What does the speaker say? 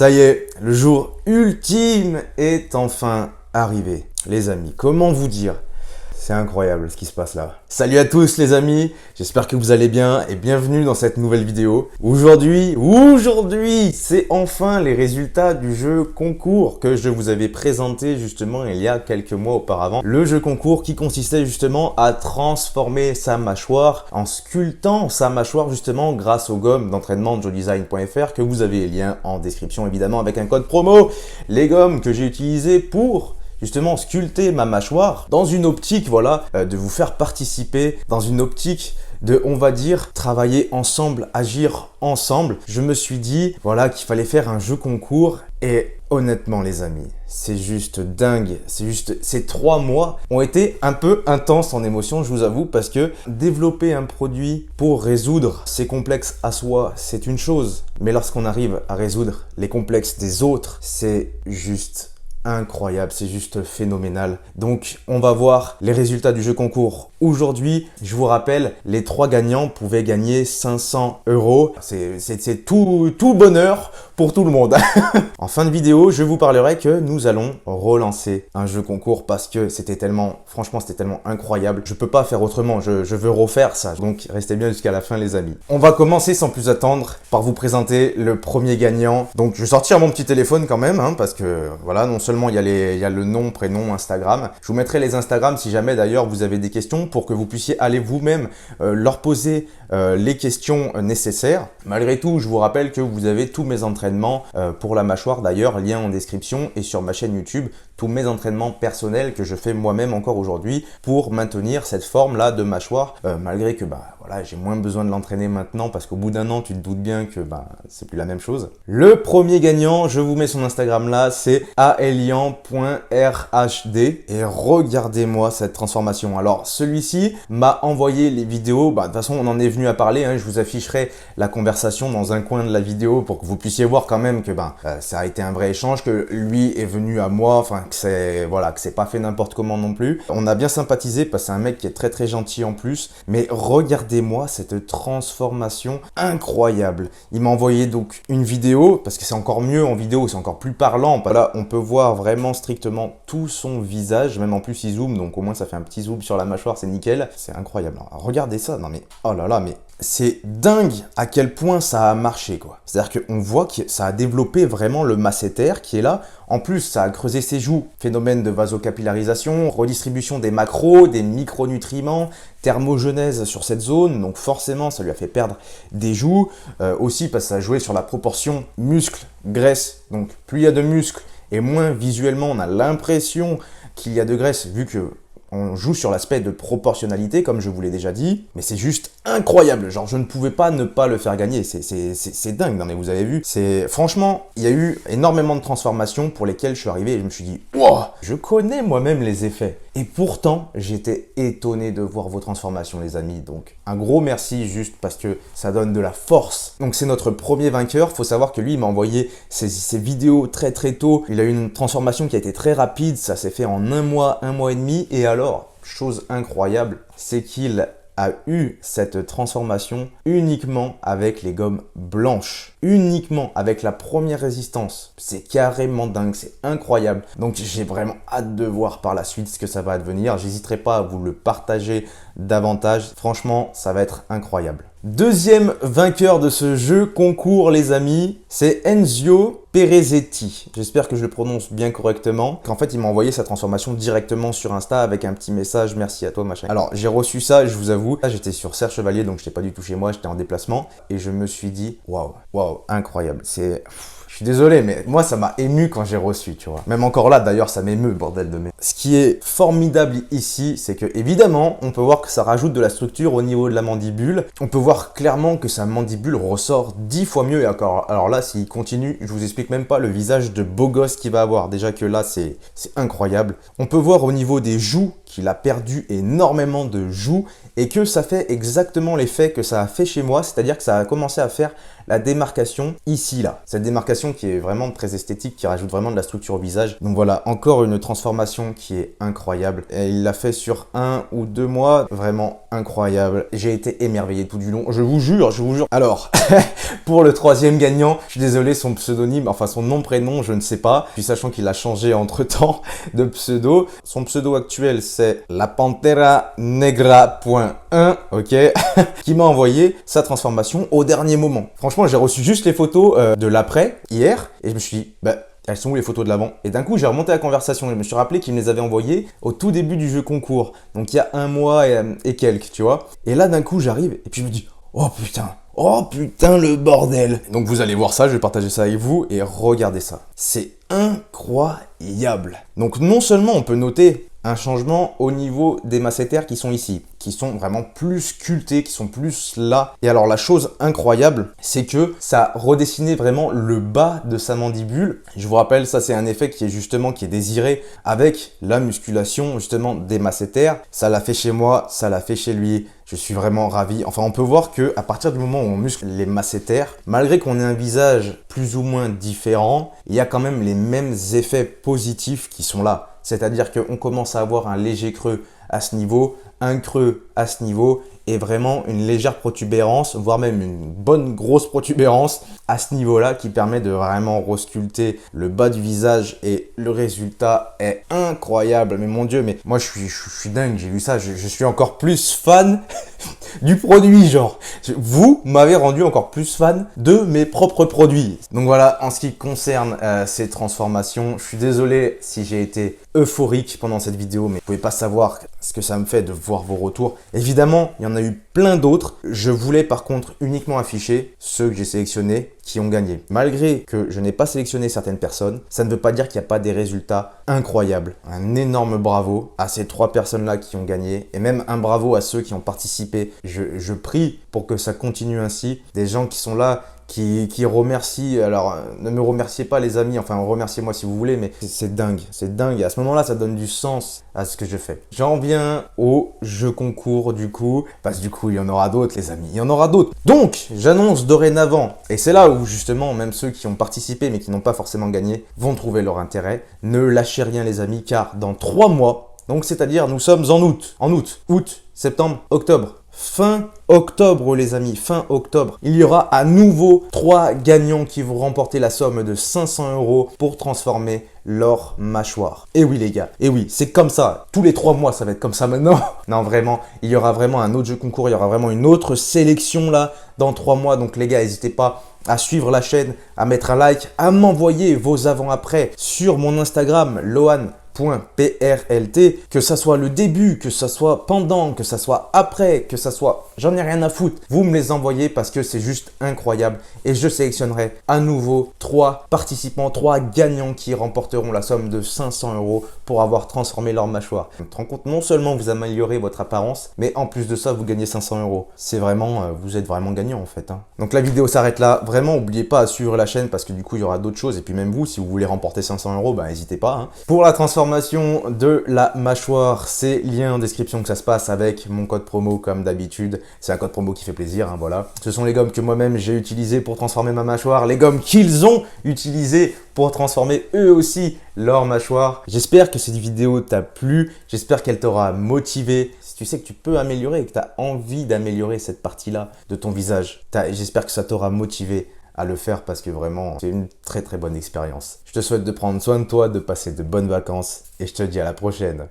Ça y est, le jour ultime est enfin arrivé. Les amis, comment vous dire? C'est incroyable ce qui se passe là. Salut à tous les amis, j'espère que vous allez bien et bienvenue dans cette nouvelle vidéo. Aujourd'hui, c'est enfin les résultats du jeu concours que je vous avais présenté justement il y a quelques mois auparavant. Le jeu concours qui consistait justement à transformer sa mâchoire en sculptant sa mâchoire justement grâce aux gommes d'entraînement de joedesign.fr que vous avez les liens en description évidemment avec un code promo. Les gommes que j'ai utilisées pour justement sculpter ma mâchoire dans une optique, voilà, de vous faire participer, dans une optique de, on va dire, travailler ensemble, agir ensemble. Je me suis dit, voilà, qu'il fallait faire un jeu concours et honnêtement les amis, c'est juste dingue, ces 3 mois ont été un peu intenses en émotion, je vous avoue, parce que développer un produit pour résoudre ses complexes à soi, c'est une chose, mais lorsqu'on arrive à résoudre les complexes des autres, c'est juste incroyable, c'est juste phénoménal. Donc on va voir les résultats du jeu concours. Aujourd'hui, je vous rappelle, les 3 gagnants pouvaient gagner 500 €. C'est tout bonheur pour tout le monde. En fin de vidéo, je vous parlerai que nous allons relancer un jeu concours parce que c'était tellement, franchement, c'était tellement incroyable. Je peux pas faire autrement, je veux refaire ça. Donc restez bien jusqu'à la fin les amis. On va commencer sans plus attendre par vous présenter le premier gagnant. Donc je vais sortir mon petit téléphone quand même, hein, parce que voilà, non seulement il y a le nom, prénom, Instagram. Je vous mettrai les Instagram si jamais d'ailleurs vous avez des questions pour que vous puissiez aller vous-même leur poser les questions nécessaires. Malgré tout, je vous rappelle que vous avez tous mes entraînements pour la mâchoire d'ailleurs, lien en description et sur ma chaîne YouTube, tous mes entraînements personnels que je fais moi-même encore aujourd'hui pour maintenir cette forme-là de mâchoire, malgré que voilà, j'ai moins besoin de l'entraîner maintenant parce qu'au bout d'un an, tu te doutes bien que c'est plus la même chose. Le premier gagnant, je vous mets son Instagram là, c'est aelian.rhd et regardez-moi cette transformation. Alors celui-ci m'a envoyé les vidéos, de toute façon on en est venu à parler, hein, je vous afficherai la conversation dans un coin de la vidéo pour que vous puissiez voir quand même que ça a été un vrai échange, que lui est venu à moi, enfin que c'est pas fait n'importe comment non plus. On a bien sympathisé parce que c'est un mec qui est très très gentil en plus, mais regardez-moi cette transformation incroyable. Il m'a envoyé donc une vidéo parce que c'est encore mieux en vidéo, c'est encore plus parlant. Là, on peut voir vraiment strictement tout son visage, même en plus il zoome, donc au moins ça fait un petit zoom sur la mâchoire, c'est nickel. C'est incroyable. Alors, regardez ça, non mais oh là là, mais c'est dingue à quel point ça a marché quoi. C'est-à-dire qu'on voit que ça a développé vraiment le masséter qui est là. En plus, ça a creusé ses joues. Phénomène de vasocapillarisation, redistribution des macros, des micronutriments, thermogenèse sur cette zone. Donc forcément, ça lui a fait perdre des joues. Aussi parce que ça a joué sur la proportion muscle-graisse. Donc plus il y a de muscles et moins visuellement on a l'impression qu'il y a de graisse vu que on joue sur l'aspect de proportionnalité, comme je vous l'ai déjà dit, mais c'est juste incroyable. Genre, je ne pouvais pas ne pas le faire gagner. C'est dingue, non mais vous avez vu. Franchement, il y a eu énormément de transformations pour lesquelles je suis arrivé et je me suis dit, wow, je connais moi-même les effets. Et pourtant, j'étais étonné de voir vos transformations, les amis. Donc, un gros merci juste parce que ça donne de la force. Donc, c'est notre premier vainqueur. Faut savoir que lui, il m'a envoyé ses vidéos très très tôt. Il a eu une transformation qui a été très rapide. Ça s'est fait en un mois et demi. Et alors, chose incroyable, c'est qu'il a eu cette transformation uniquement avec les gommes blanches, uniquement avec la première résistance. C'est carrément dingue, c'est incroyable. Donc j'ai vraiment hâte de voir par la suite ce que ça va advenir. J'hésiterai pas à vous le partager davantage. Franchement, ça va être incroyable. Deuxième vainqueur de ce jeu concours, les amis, c'est Enzio Perezetti. J'espère que je le prononce bien correctement. En fait, il m'a envoyé sa transformation directement sur Insta avec un petit message. Merci à toi, machin. Alors, j'ai reçu ça, je vous avoue. Là, j'étais sur Serre Chevalier, donc je n'étais pas du tout chez moi, j'étais en déplacement. Et je me suis dit, waouh, incroyable. Je suis désolé, mais moi, ça m'a ému quand j'ai reçu, tu vois. Même encore là, d'ailleurs, ça m'émeut, bordel de merde. Ce qui est formidable ici, c'est que, évidemment, on peut voir que ça rajoute de la structure au niveau de la mandibule. On peut voir clairement que sa mandibule ressort 10 fois mieux. Et encore, alors là, s'il continue, je vous explique même pas le visage de beau gosse qu'il va avoir. Déjà que là, c'est incroyable. On peut voir au niveau des joues qu'il a perdu énormément de joues et que ça fait exactement l'effet que ça a fait chez moi, c'est-à-dire que ça a commencé à faire la démarcation ici, là. Cette démarcation qui est vraiment très esthétique, qui rajoute vraiment de la structure au visage. Donc voilà, encore une transformation qui est incroyable. Et il l'a fait sur 1 ou 2 mois, vraiment incroyable. J'ai été émerveillé tout du long, je vous jure, je vous jure. Alors, pour le troisième gagnant, je suis désolé, son pseudonyme, enfin son nom, prénom, je ne sais pas. Puis sachant qu'il a changé entre-temps de pseudo. Son pseudo actuel, c'est La Pantera Negra.1, ok, qui m'a envoyé sa transformation au dernier moment. Franchement, j'ai reçu juste les photos de l'après, hier, et je me suis dit, bah, elles sont où les photos de l'avant? Et d'un coup, j'ai remonté la conversation et je me suis rappelé qu'il me les avait envoyées au tout début du jeu concours. Donc il y a 1 mois et quelques, tu vois. Et là, d'un coup, j'arrive et puis je me dis, oh putain le bordel. Donc vous allez voir ça, je vais partager ça avec vous et regardez ça. C'est incroyable. Donc non seulement on peut noter un changement au niveau des masséters qui sont ici, qui sont vraiment plus sculptés, qui sont plus là. Et alors la chose incroyable, c'est que ça a redessiné vraiment le bas de sa mandibule. Je vous rappelle, ça c'est un effet qui est désiré avec la musculation justement des masséters. Ça l'a fait chez moi, ça l'a fait chez lui. Je suis vraiment ravi. Enfin, on peut voir que à partir du moment où on muscle les masséters, malgré qu'on ait un visage plus ou moins différent, il y a quand même les mêmes effets positifs qui sont là. C'est-à-dire qu'on commence à avoir un léger creux à ce niveau, un creux à ce niveau et vraiment une légère protubérance, voire même une bonne grosse protubérance à ce niveau-là qui permet de vraiment resculpter le bas du visage et le résultat est incroyable. Mais mon Dieu, mais moi je suis dingue, j'ai vu ça, je suis encore plus fan du produit, genre. Vous m'avez rendu encore plus fan de mes propres produits. Donc voilà, en ce qui concerne ces transformations, je suis désolé si j'ai été euphorique pendant cette vidéo, mais vous pouvez pas savoir ce que ça me fait de voir vos retours. Évidemment, il y en a eu plein d'autres. Je voulais par contre uniquement afficher ceux que j'ai sélectionnés qui ont gagné. Malgré que je n'ai pas sélectionné certaines personnes, ça ne veut pas dire qu'il n'y a pas des résultats incroyables. Un énorme bravo à ces 3 personnes-là qui ont gagné et même un bravo à ceux qui ont participé. Je prie pour que ça continue ainsi. Des gens qui sont là, qui remercient, alors ne me remerciez pas les amis, enfin remerciez-moi si vous voulez, mais c'est dingue, et à ce moment-là ça donne du sens à ce que je fais. J'en viens au jeu concours du coup, parce que du coup il y en aura d'autres les amis, il y en aura d'autres. Donc j'annonce dorénavant, et c'est là où justement même ceux qui ont participé mais qui n'ont pas forcément gagné vont trouver leur intérêt. Ne lâchez rien les amis, car dans 3 mois, donc c'est-à-dire nous sommes en août, septembre, octobre. Fin octobre les amis, fin octobre, il y aura à nouveau 3 gagnants qui vont remporter la somme de 500 € pour transformer leur mâchoire. Et oui les gars, et oui, c'est comme ça, tous les 3 mois ça va être comme ça maintenant. Non vraiment, il y aura vraiment un autre jeu concours, il y aura vraiment une autre sélection là dans 3 mois. Donc les gars, n'hésitez pas à suivre la chaîne, à mettre un like, à m'envoyer vos avant-après sur mon Instagram, lohan.prlt, que ça soit le début, que ça soit pendant, que ça soit après, que ça soit... J'en ai rien à foutre. Vous me les envoyez parce que c'est juste incroyable. Et je sélectionnerai à nouveau 3 participants, 3 gagnants qui remporteront la somme de 500 € pour avoir transformé leur mâchoire. Tu te rends compte, non seulement vous améliorez votre apparence, mais en plus de ça, vous gagnez 500 €. C'est vraiment... vous êtes vraiment gagnant en fait. Hein. Donc la vidéo s'arrête là. Vraiment, n'oubliez pas à suivre la chaîne parce que du coup, il y aura d'autres choses. Et puis même vous, si vous voulez remporter 500 €, bah n'hésitez pas. Hein. Pour la transformation de la mâchoire, c'est lien en description que ça se passe avec mon code promo comme d'habitude. C'est un code promo qui fait plaisir, hein, voilà. Ce sont les gommes que moi-même j'ai utilisées pour transformer ma mâchoire, les gommes qu'ils ont utilisées pour transformer eux aussi leur mâchoire. J'espère que cette vidéo t'a plu, j'espère qu'elle t'aura motivé. Si tu sais que tu peux améliorer et que tu as envie d'améliorer cette partie-là de ton visage, j'espère que ça t'aura motivé à le faire parce que vraiment, c'est une très très bonne expérience. Je te souhaite de prendre soin de toi, de passer de bonnes vacances et je te dis à la prochaine.